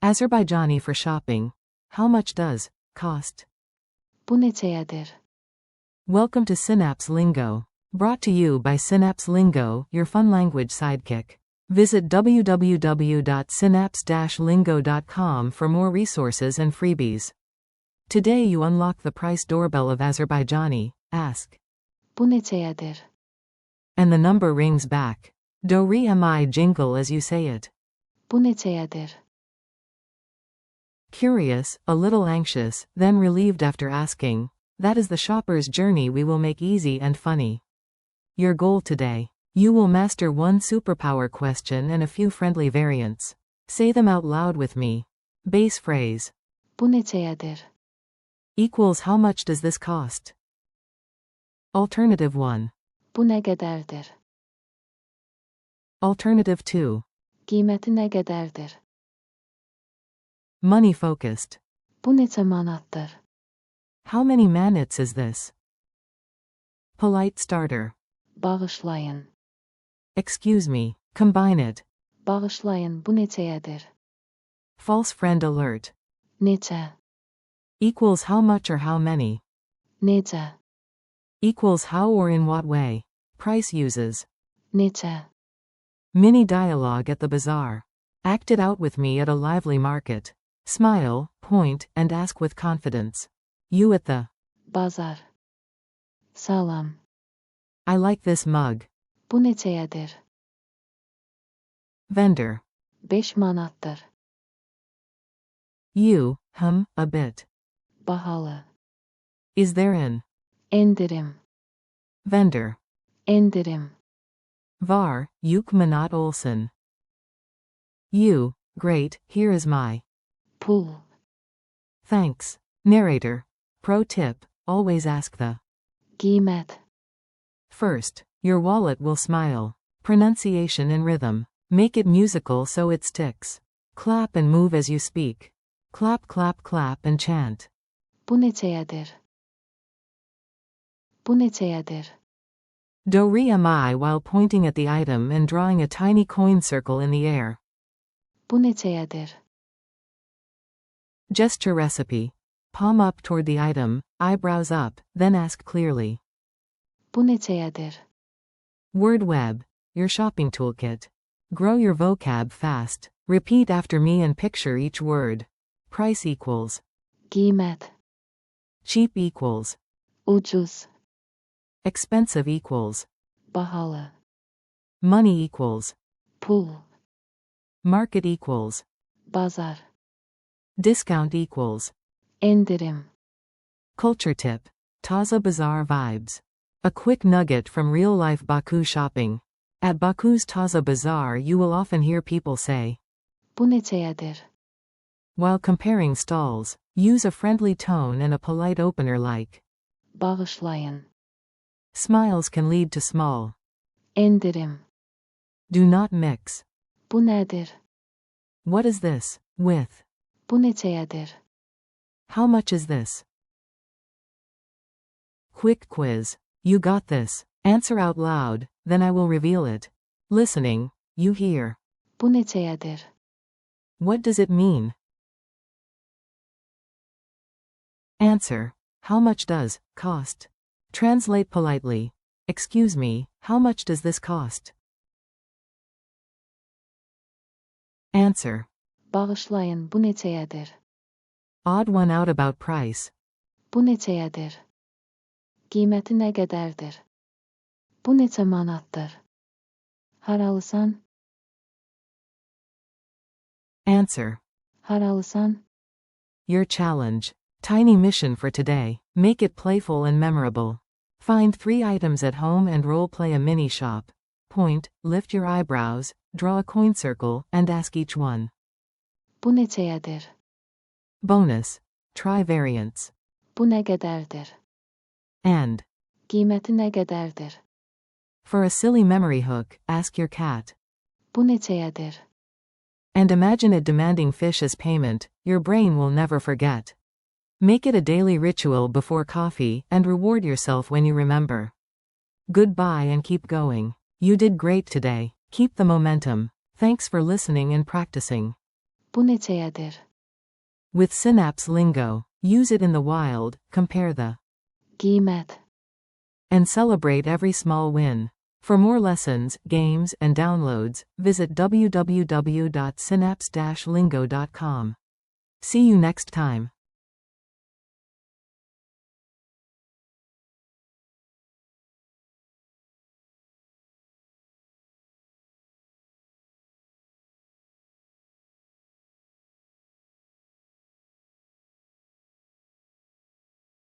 Azerbaijani for shopping. How much does cost? Bu neçəyədir? Welcome to Synapse Lingo. Brought to you by Synapse Lingo, your fun language sidekick. Visit www.synapse-lingo.com for more resources and freebies. Today you unlock the price doorbell of Azerbaijani. Ask. Bu neçəyədir? And the number rings back. Do-re-mi jingle as you say it. Bu neçəyədir? Curious, a little anxious, then relieved after asking. That is the shopper's journey we will make easy and funny. Your goal today. You will master one superpower question and a few friendly variants. Say them out loud with me. Base phrase. Bu neçəyədir? Equals how much does this cost? Alternative 1. Bu nə qədərdir? Alternative 2. Qiyməti nə qədərdir? Money focused. Bu neçə manatdır? How many manats is this? Polite starter. Bağışlayın. Excuse me, combine it. Bağışlayın, bu neçəyədir? False friend alert. Neçə? Equals how much or how many. Necə? Equals how or in what way. Price uses. Neçə? Mini dialogue at the bazaar. Act it out with me at a lively market. Smile, point, and ask with confidence. You at the Bazar. Salam. I like this mug. Bu neçəyədir? Vendor. 5 manatdır. You, a bit. Bahalı. Is there an Endirim. vendor? Endirim. Var, yuk manat olsun. You, great, here is my Pul. thanks. Narrator. Pro tip, always ask the Qiymət. first. Your wallet will smile. Pronunciation and rhythm. Make it musical so it sticks. Clap and move as you speak. Clap, clap, clap and chant. Bu neçəyədir? Bu neçəyədir? Do-re-mi while pointing at the item and drawing a tiny coin circle in the air. Bu neçəyədir? Gesture recipe. Palm up toward the item, eyebrows up, then ask clearly. Bu neçəyədir? Word web. Your shopping toolkit. Grow your vocab fast. Repeat after me and picture each word. Price equals. Qiymət. Cheap equals. Ucuz. Expensive equals. Bahalı. Money equals. Pul. Market equals. Bazar. Discount equals. Endirim. Culture tip. Taza Bazaar vibes. A quick nugget from real-life Baku shopping. At Baku's Taza Bazaar you will often hear people say, Bu neçəyədir? while comparing stalls, use a friendly tone and a polite opener like. Bağışlayın. Smiles can lead to small. Endirim. Do not mix. Bu nədir? What is this? With. Bu neçəyədir? How much is this? Quick quiz. You got this. Answer out loud, then I will reveal it. Listening, you hear. Bu neçəyədir? What does it mean? Answer. How much does cost? Translate politely. Excuse me, how much does this cost? Answer. Bağışlayın, bu neçəyədir? Odd one out about price. Bu neçəyədir? Qiyməti nə qədərdir? Bu neçə manatdır? Haralısan? Answer. Haralısan? Your challenge. Tiny mission for today. Make it playful and memorable. Find 3 items at home and role-play a mini shop. Point, lift your eyebrows, draw a coin circle, and ask each one. Bu neçəyədir? Bonus. Try variants. Bu nə qədərdir? And. Qiyməti nə qədərdir? For a silly memory hook, ask your cat. Bu neçəyədir? And imagine it demanding fish as payment. Your brain will never forget. Make it a daily ritual before coffee, and reward yourself when you remember. Goodbye and keep going. You did great today. Keep the momentum. Thanks for listening and practicing. Bu neçəyədir? With Synapse lingo, use it in the wild, compare the Qiymət. and celebrate every small win. For more lessons, games, and downloads, visit www.synapse-lingo.com. See you next time.